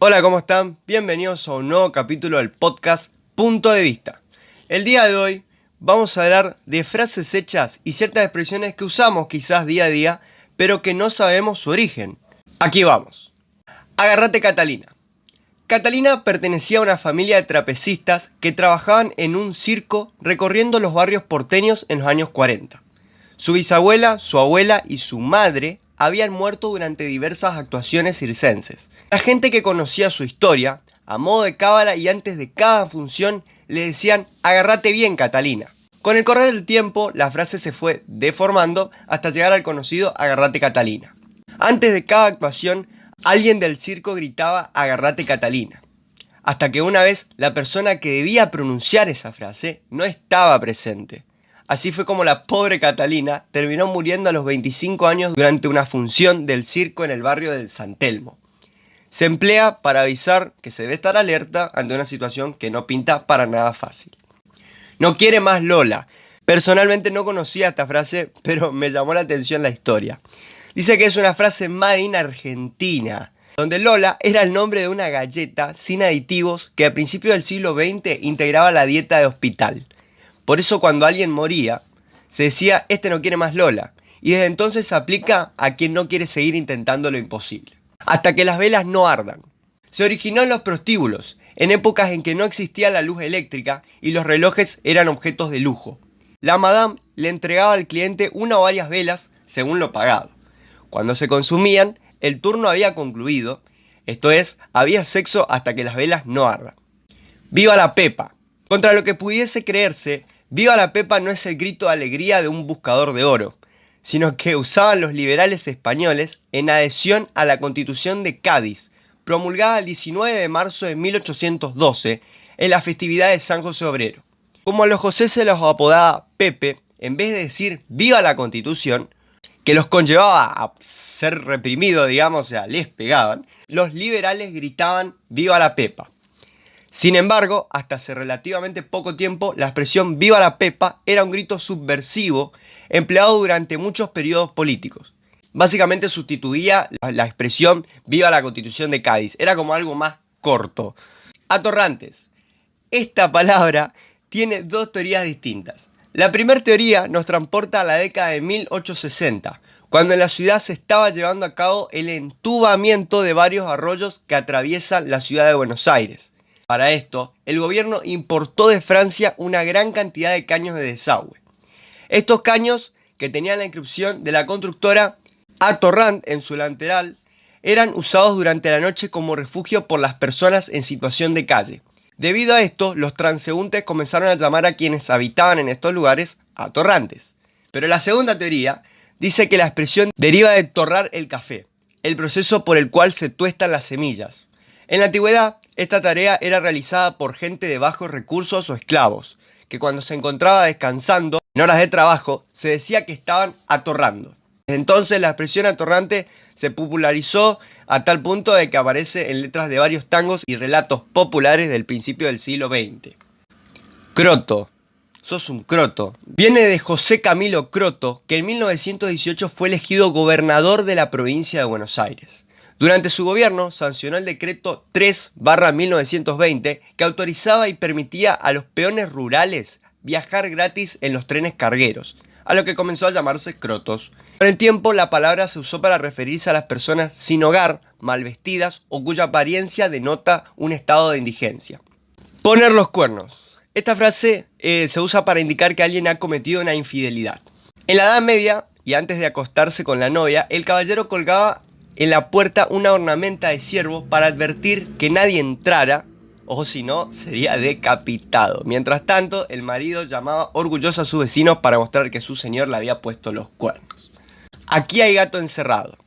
Hola, ¿cómo están? Bienvenidos a un nuevo capítulo del podcast Punto de Vista. El día de hoy vamos a hablar de frases hechas y ciertas expresiones que usamos quizás día a día, pero que no sabemos su origen. Aquí vamos. Agárrate Catalina. Catalina pertenecía a una familia de trapecistas que trabajaban en un circo recorriendo los barrios porteños en los años 40. Su bisabuela, su abuela y su madre habían muerto durante diversas actuaciones circenses. La gente que conocía su historia, a modo de cábala y antes de cada función, le decían «Agárrate bien, Catalina». Con el correr del tiempo, la frase se fue deformando hasta llegar al conocido «Agárrate, Catalina». Antes de cada actuación, alguien del circo gritaba «Agárrate, Catalina». Hasta que una vez, la persona que debía pronunciar esa frase no estaba presente. Así fue como la pobre Catalina terminó muriendo a los 25 años durante una función del circo en el barrio de San Telmo. Se emplea para avisar que se debe estar alerta ante una situación que no pinta para nada fácil. No quiere más Lola. Personalmente no conocía esta frase, pero me llamó la atención la historia. Dice que es una frase made in Argentina, donde Lola era el nombre de una galleta sin aditivos que a principios del siglo XX integraba la dieta de hospital. Por eso cuando alguien moría, se decía, este no quiere más Lola, y desde entonces se aplica a quien no quiere seguir intentando lo imposible. Hasta que las velas no ardan. Se originó en los prostíbulos, en épocas en que no existía la luz eléctrica y los relojes eran objetos de lujo. La madame le entregaba al cliente una o varias velas según lo pagado. Cuando se consumían, el turno había concluido, esto es, había sexo hasta que las velas no ardan. ¡Viva la Pepa! Contra lo que pudiese creerse, Viva la Pepa no es el grito de alegría de un buscador de oro, sino que usaban los liberales españoles en adhesión a la Constitución de Cádiz, promulgada el 19 de marzo de 1812 en la festividad de San José Obrero. Como a los José se los apodaba Pepe, en vez de decir Viva la Constitución, que los conllevaba a ser reprimidos, digamos, o sea, les pegaban, los liberales gritaban Viva la Pepa. Sin embargo, hasta hace relativamente poco tiempo, la expresión «Viva la Pepa» era un grito subversivo empleado durante muchos periodos políticos. Básicamente sustituía la expresión «Viva la Constitución de Cádiz», era como algo más corto. Atorrantes. Esta palabra tiene dos teorías distintas. La primera teoría nos transporta a la década de 1860, cuando en la ciudad se estaba llevando a cabo el entubamiento de varios arroyos que atraviesan la ciudad de Buenos Aires. Para esto, el gobierno importó de Francia una gran cantidad de caños de desagüe. Estos caños, que tenían la inscripción de la constructora Atorrant en su lateral, eran usados durante la noche como refugio por las personas en situación de calle. Debido a esto, los transeúntes comenzaron a llamar a quienes habitaban en estos lugares atorrantes. Pero la segunda teoría dice que la expresión deriva de torrar el café, el proceso por el cual se tuestan las semillas. En la antigüedad, esta tarea era realizada por gente de bajos recursos o esclavos, que cuando se encontraba descansando en horas de trabajo, se decía que estaban atorrando. Desde entonces la expresión atorrante se popularizó a tal punto de que aparece en letras de varios tangos y relatos populares del principio del siglo XX. Croto. Sos un croto. Viene de José Camilo Croto, que en 1918 fue elegido gobernador de la provincia de Buenos Aires. Durante su gobierno sancionó el decreto 3/1920 que autorizaba y permitía a los peones rurales viajar gratis en los trenes cargueros, a lo que comenzó a llamarse crotos. Con el tiempo la palabra se usó para referirse a las personas sin hogar, mal vestidas o cuya apariencia denota un estado de indigencia. Poner los cuernos. Esta frase se usa para indicar que alguien ha cometido una infidelidad. En la Edad Media, y antes de acostarse con la novia, el caballero colgaba en la puerta una ornamenta de ciervo para advertir que nadie entrara, o si no, sería decapitado. Mientras tanto, el marido llamaba orgulloso a sus vecinos para mostrar que su señor le había puesto los cuernos. Aquí hay gato encerrado.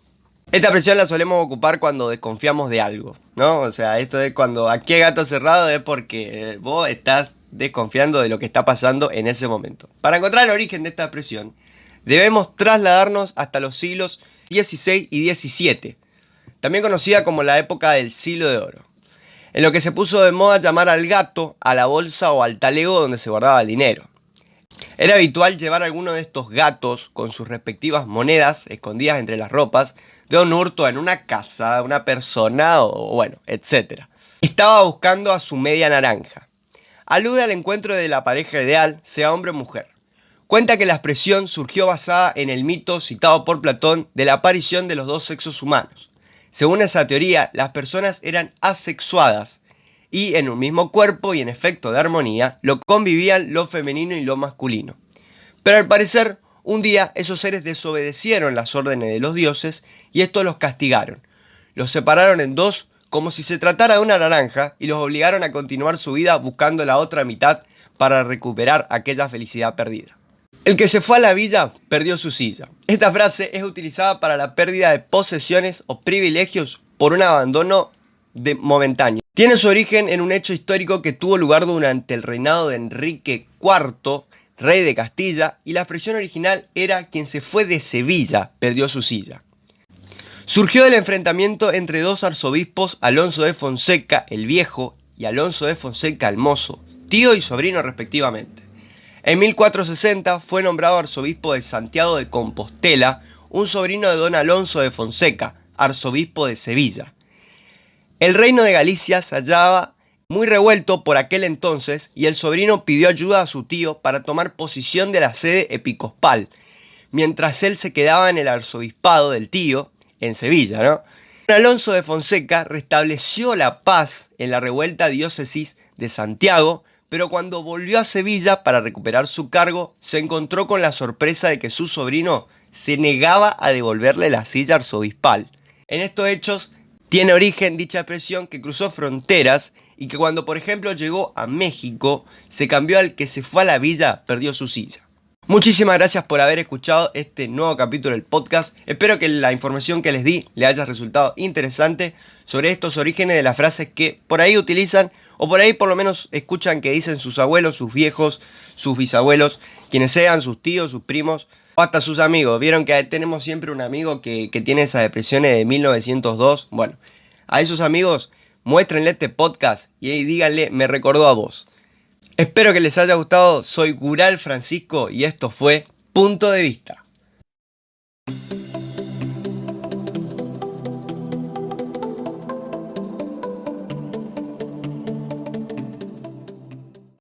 Esta expresión la solemos ocupar cuando desconfiamos de algo, ¿no? O sea, esto es cuando aquí hay gato encerrado es porque vos estás desconfiando de lo que está pasando en ese momento. Para encontrar el origen de esta expresión, debemos trasladarnos hasta los siglos XVI y XVII, también conocida como la época del siglo de oro, en lo que se puso de moda llamar al gato a la bolsa o al talego donde se guardaba el dinero. Era habitual llevar alguno de estos gatos con sus respectivas monedas escondidas entre las ropas de un hurto en una casa, una persona o bueno, etc. Estaba buscando a su media naranja. Alude al encuentro de la pareja ideal, sea hombre o mujer. Cuenta que la expresión surgió basada en el mito citado por Platón de la aparición de los dos sexos humanos. Según esa teoría, las personas eran asexuadas y en un mismo cuerpo y en efecto de armonía lo convivían lo femenino y lo masculino. Pero al parecer, un día esos seres desobedecieron las órdenes de los dioses y estos los castigaron. Los separaron en dos como si se tratara de una naranja y los obligaron a continuar su vida buscando la otra mitad para recuperar aquella felicidad perdida. El que se fue a la villa perdió su silla. Esta frase es utilizada para la pérdida de posesiones o privilegios por un abandono momentáneo. Tiene su origen en un hecho histórico que tuvo lugar durante el reinado de Enrique IV, rey de Castilla, y la expresión original era quien se fue de Sevilla perdió su silla. Surgió del enfrentamiento entre dos arzobispos, Alonso de Fonseca el Viejo y Alonso de Fonseca el Mozo, tío y sobrino respectivamente. En 1460 fue nombrado arzobispo de Santiago de Compostela, un sobrino de don Alonso de Fonseca, arzobispo de Sevilla. El reino de Galicia se hallaba muy revuelto por aquel entonces y el sobrino pidió ayuda a su tío para tomar posesión de la sede episcopal, mientras él se quedaba en el arzobispado del tío, en Sevilla, ¿no? Alonso de Fonseca restableció la paz en la revuelta diócesis de Santiago, pero cuando volvió a Sevilla para recuperar su cargo, se encontró con la sorpresa de que su sobrino se negaba a devolverle la silla arzobispal. En estos hechos tiene origen dicha expresión que cruzó fronteras y que cuando por ejemplo llegó a México, se cambió al que se fue a la villa, perdió su silla. Muchísimas gracias por haber escuchado este nuevo capítulo del podcast. Espero que la información que les di les haya resultado interesante sobre estos orígenes de las frases que por ahí utilizan o por ahí por lo menos escuchan que dicen sus abuelos, sus viejos, sus bisabuelos, quienes sean, sus tíos, sus primos o hasta sus amigos. Vieron que tenemos siempre un amigo que tiene esas expresiones de 1902. Bueno, a esos amigos muéstrenle este podcast y ahí díganle, me recordó a vos. Espero que les haya gustado, soy Gural Francisco y esto fue Punto de Vista.